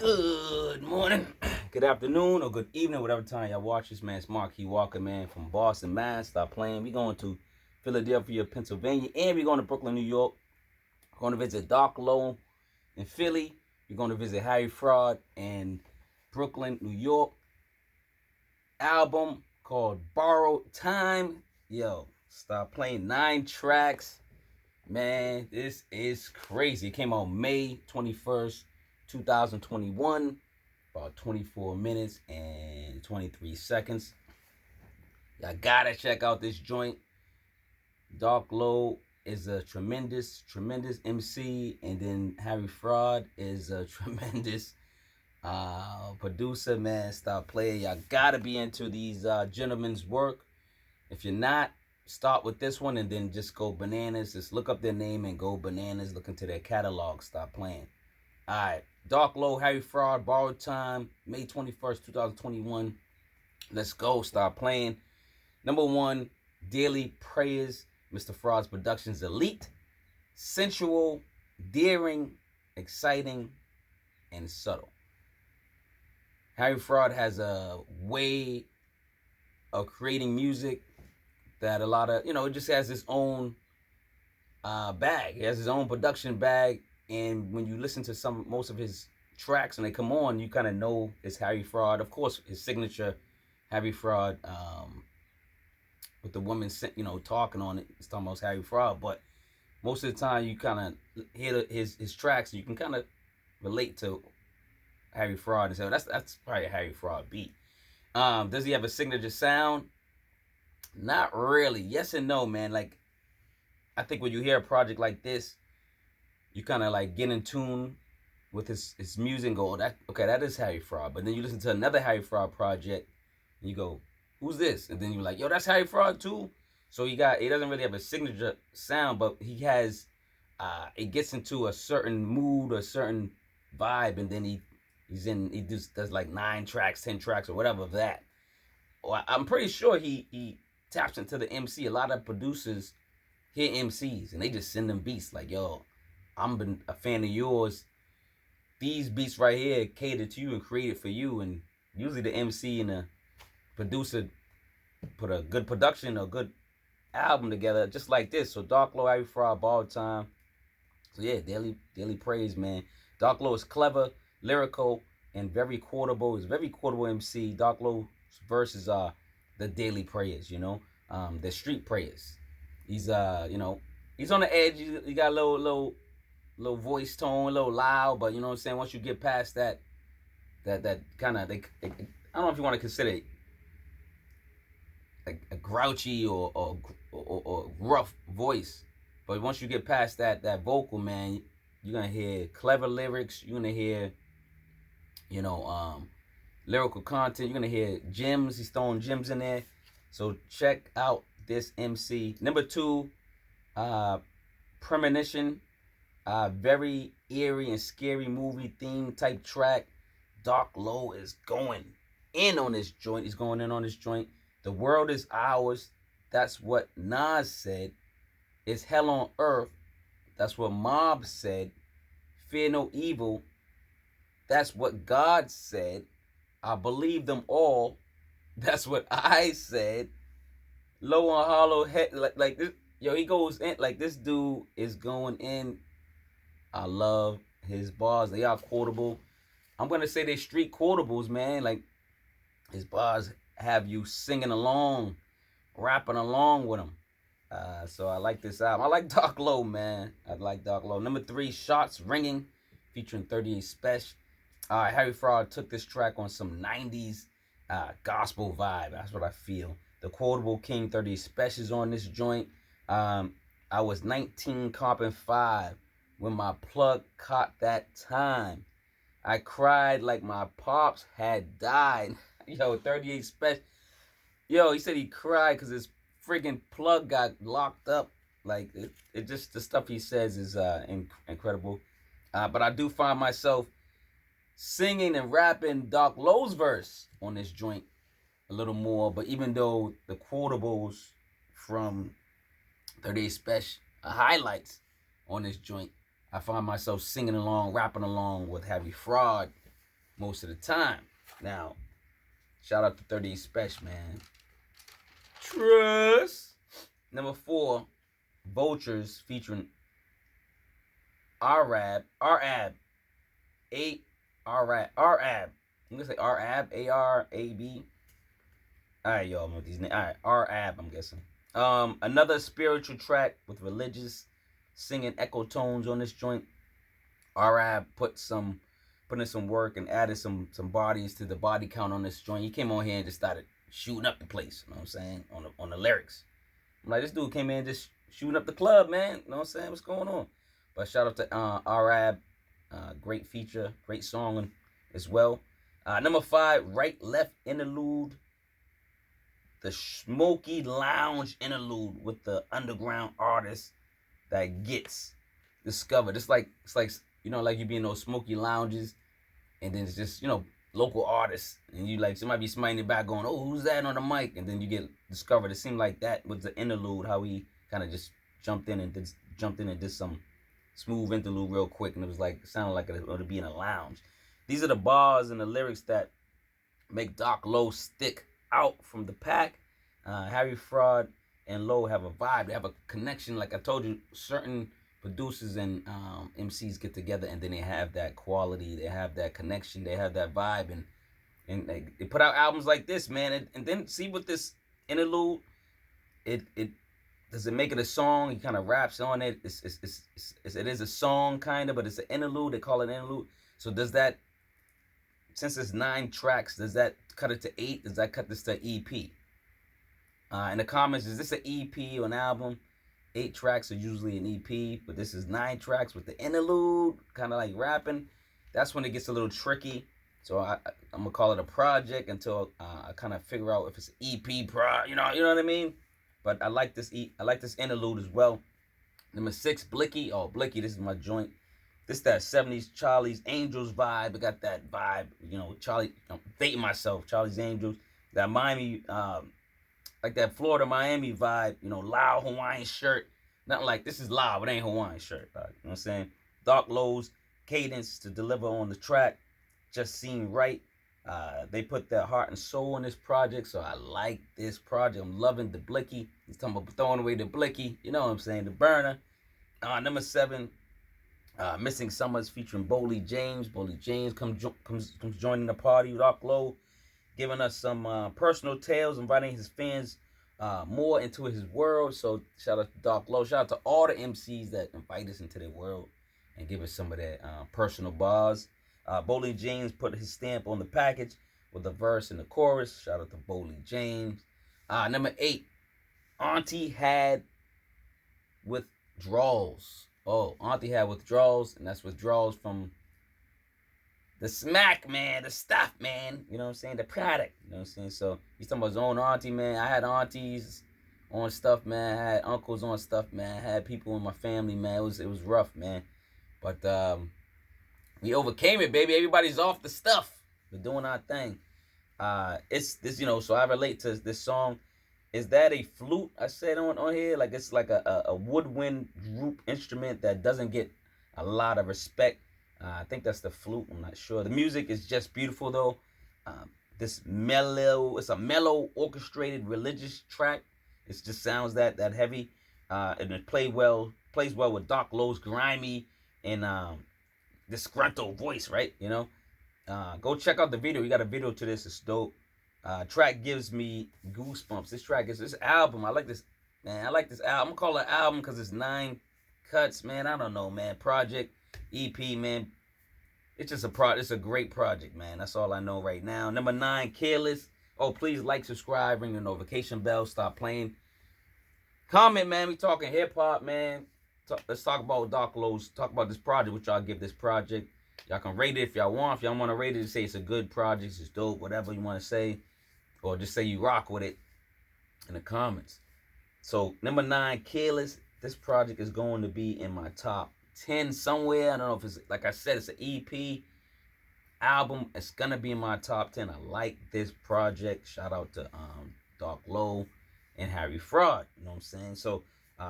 Good morning, good afternoon, or good evening, whatever time y'all watch this, man. It's Marquis Walker, man, from Boston, Mass. Stop playing. We going to Philadelphia, Pennsylvania, and we're going to Brooklyn, New York. We're going to visit Doc Low in Philly. We're going to visit Harry Fraud in Brooklyn, New York. Album called Borrowed Time. Yo, stop playing. 9 tracks. Man, this is crazy. It came out May 21st, 2021. About 24 minutes and 23 seconds. Y'all gotta check out this joint. Doc Low is a tremendous MC, and then Harry Fraud is a tremendous producer, man. Stop playing. Y'all gotta be into these gentlemen's work. If you're not, start with this one and then just go bananas. Just look up their name and go bananas. Look into their catalog. Stop playing. All right. Doc Low, Harry Fraud, Borrowed Time, May 21st, 2021. Let's go. Stop playing. Number 1, Daily Prayers, Mr. Fraud's Productions Elite. Sensual, daring, exciting, and subtle. Harry Fraud has a way of creating music that a lot of, it just has its own bag. He has his own production bag. And when you listen to most of his tracks and they come on, you kind of know it's Harry Fraud. Of course, his signature Harry Fraud with the woman, talking on it. It's talking about Harry Fraud. But most of the time, you kind of hear his tracks, and you can kind of relate to Harry Fraud and say, that's probably a Harry Fraud beat. Does he have a signature sound? Not really. Yes and no, man. Like, I think when you hear a project like this, you kind of like get in tune with his music and go, that is Harry Fraud. But then you listen to another Harry Fraud project and you go, who's this? And then you're like, yo, that's Harry Fraud too. So he doesn't really have a signature sound, but he has, it gets into a certain mood, a certain vibe, and then he does like 9 tracks, 10 tracks, or whatever of that. Well, I'm pretty sure he taps into the MC. A lot of producers hear MCs and they just send them beats like, yo, I'm been a fan of yours. These beats right here cater to you and created for you. And usually the MC and the producer put a good production or good album together just like this. So Doc Low, Harry Fraud, Borrowed Time. So yeah, daily praise, man. Doc Low is clever, lyrical, and very quotable. He's a very quotable MC. Doc Low's verses are the daily prayers, the street prayers. He's he's on the edge. He got a little voice tone, a little loud, but you know what I'm saying. Once you get past that kind of, I don't know if you want to consider it a grouchy or rough voice, but once you get past that vocal, man, you're gonna hear clever lyrics. You're gonna hear, lyrical content. You're gonna hear gems. He's throwing gems in there. So check out this MC. Number 2, Premonition. Very eerie and scary movie theme type track. Doc Low is going in on this joint. He's going in on this joint. The world is ours. That's what Nas said. It's hell on earth. That's what Mob said. Fear no evil. That's what God said. I believe them all. That's what I said. Low on hollow head, like this. Yo, he goes in like this dude is going in. I love his bars. They are quotable. I'm gonna say they're street quotables, man. Like, his bars have you singing along, rapping along with him. So I like this album. I like Doc Low, man. I like Doc Low. Number 3, Shots Ringing, featuring 38 Spesh. Harry Fraud took this track on some 90s gospel vibe. That's what I feel. The Quotable King, 38 Spesh is on this joint. I was 19, comping 5 when my plug caught that time. I cried like my pops had died. Yo, 38 Spesh. Yo, he said he cried because his friggin' plug got locked up. Like, it just, the stuff he says is incredible. But I do find myself singing and rapping Doc Low's verse on this joint a little more. But even though the quotables from 38 Spesh highlights on this joint, I find myself singing along, rapping along with Harry Fraud most of the time. Now, shout out to 38 Spesh, man. Trust. Number 4, Vultures featuring Arab. I'm gonna say Arab, A-R-A-B. Alright, y'all know these names. Alright, Arab, I'm guessing. Another spiritual track with religious singing echo tones on this joint. Arab put in some work and added some bodies to the body count on this joint. He came on here and just started shooting up the place, you know what I'm saying, on the lyrics. I'm like, this dude came in just shooting up the club, man. You know what I'm saying? What's going on? But shout out to Arab. Great feature, great song as well. Number 5, Right Left Interlude. The Smoky Lounge Interlude with the underground artist that gets discovered. It's like you know, like you be in those smoky lounges, and then it's just, you know, local artists, and you like somebody be smiting the back going, oh, who's that on the mic? And then you get discovered. It seemed like that was the interlude, how he kind of just jumped in and did some smooth interlude real quick, and it was like, sounded like it ought to be in a lounge. These are the bars and the lyrics that make Doc Low stick out from the pack. Harry Fraud and Low have a vibe. They have a connection. Like I told you, certain producers and MCs get together, and then they have that quality. They have that connection. They have that vibe, and they put out albums like this, man. And then see what this interlude, it does it make it a song? He kind of raps on it. It is a song kind of, but it's an interlude. They call it interlude. So does that, since it's 9 tracks, does that cut it to 8? Does that cut this to EP? In the comments, is this an EP or an album? 8 tracks are usually an EP, but this is 9 tracks with the interlude, kind of like rapping. That's when it gets a little tricky. So I'm gonna call it a project until I kind of figure out if it's an EP you know what I mean? But I like this interlude as well. Number 6, Blicky. Oh, Blicky, this is my joint. This that 70s Charlie's Angels vibe. It got that vibe, you know, Charlie, I'm dating myself, Charlie's Angels. That Miami, like that Florida Miami vibe, you know, loud Hawaiian shirt. Nothing like, this is loud, it ain't Hawaiian shirt. You know what I'm saying? Doc Low's cadence to deliver on the track just seemed right. They put their heart and soul in this project, so I like this project. I'm loving the Blicky. He's talking about throwing away the Blicky. You know what I'm saying? The burner. Number 7, Missing Summers featuring Boley James. Boley James comes joining the party. Doc Low giving us some personal tales, inviting his fans more into his world. So shout out to Doc Low. Shout out to all the MCs that invite us into their world and give us some of that personal bars. Boley James put his stamp on the package with the verse and the chorus. Shout out to Boley James. Number 8, Auntie Had Withdrawals. Oh, Auntie Had Withdrawals, and that's withdrawals from the smack, man, the stuff, man. You know what I'm saying? The product. You know what I'm saying? So he's talking about his own auntie, man. I had aunties on stuff, man. I had uncles on stuff, man. I had people in my family, man. It was rough, man. But we overcame it, baby. Everybody's off the stuff. We're doing our thing. It's this, you know, so I relate to this song. Is that a flute I said on here? Like, it's like a woodwind group instrument that doesn't get a lot of respect. I think that's the flute. I'm not sure. The music is just beautiful, though. It's a mellow, orchestrated, religious track. It just sounds that heavy, and it plays well with Doc Low's grimy and disgruntled voice, right? You know, go check out the video. We got a video to this. It's dope. Track gives me goosebumps. This album. I like this, man. I like this album. I'm gonna call it an album because it's 9 cuts, man. I don't know, man. Project, EP, man. It's just it's a great project, man. That's all I know right now. Number 9, Careless. Oh, please like, subscribe, ring the notification bell, stop playing. Comment, man. We talking hip hop, man. Let's talk about Doc Low's. Talk about this project, which y'all give this project. Y'all can rate it if y'all want. If y'all want to rate it, say it's a good project, it's dope, whatever you want to say. Or just say you rock with it in the comments. So, number 9, Careless. This project is going to be in my top 10 somewhere. I don't know if it's, like I said, it's an EP album. It's going to be in my top 10. I like this project. Shout out to Doc Low and Harry Fraud. You know what I'm saying? So,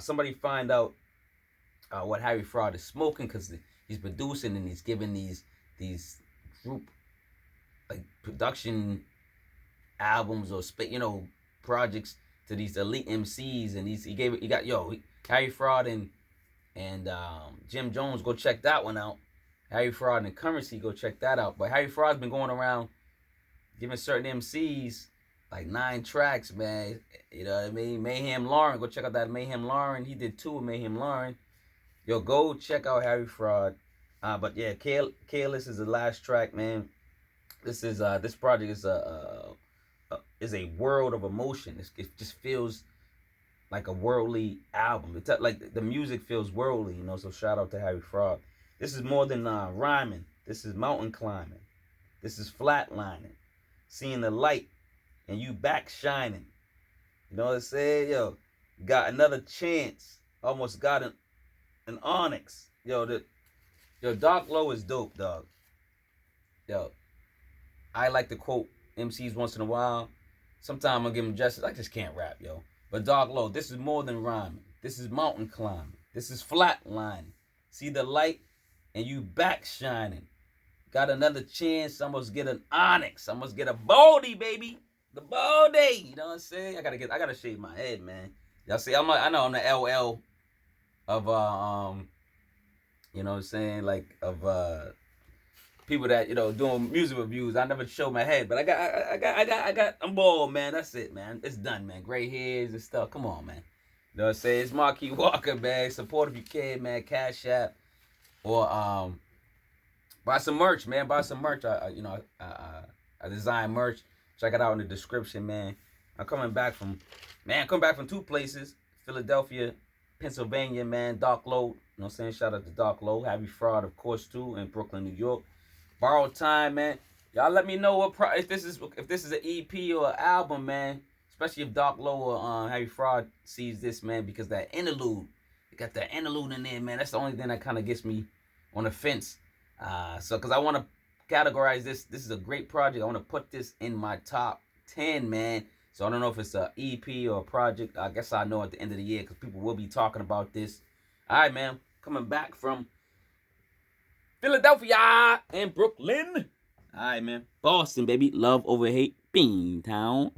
somebody find out what Harry Fraud is smoking, because he's producing and he's giving these group like production albums or projects to these elite MCs, and Harry Fraud and Jim Jones. Go check that one out. Harry Fraud and Currency, go check that out. But Harry Fraud's been going around giving certain MCs like 9 tracks, man. You know what I mean? Mayhem Lauren, go check out that Mayhem Lauren. He did 2 with Mayhem Lauren. Yo, go check out Harry Fraud. But yeah, Careless is the last track, man. This project is a world of emotion. It just feels like a worldly album. Like the music feels worldly, you know. So shout out to Harry Fraud. This is more than rhyming. This is mountain climbing. This is flatlining, seeing the light, and you back shining. You know what I'm saying? Yo, got another chance. Almost got an onyx. Yo, Dark Low is dope, dog. Yo, I like to quote MCs once in a while. Sometimes I'm gonna give them justice. I just can't rap, yo. But Dark Low, this is more than rhyming. This is mountain climbing. This is flatlining. See the light, and you back shining. Got another chance. I must get an onyx. I must get a baldy, baby. The baldy. You know what I'm saying? I gotta shave my head, man. Y'all see, I know I'm the LL of you know what I'm saying, like of people that, you know, doing music reviews. I never show my head, but I'm bald, man. That's it, man. It's done, man. Gray hairs and stuff. Come on, man. You know what I'm saying? It's Marquis Walker, man. Support if you can, man. Cashapp or buy some merch, man. Buy some merch. I design merch. Check it out in the description, man. I'm coming back from 2 places. Philadelphia, Pennsylvania, man. Dark Low. You know what I'm saying? Shout out to Dark Low. Harry Fraud, of course, too, in Brooklyn, New York. Borrowed Time, man. Y'all let me know if this is an EP or an album, man. Especially if Dark Low or Harry Fraud sees this, man, because that interlude, you got that interlude in there, man. That's the only thing that kind of gets me on the fence. Because I want to categorize this. This is a great project. I want to put this in my top 10, man. So I don't know if it's an EP or a project. I guess I'll know at the end of the year because people will be talking about this. All right, man. Coming back from Philadelphia and Brooklyn. All right, man. Boston, baby. Love over hate. Beantown.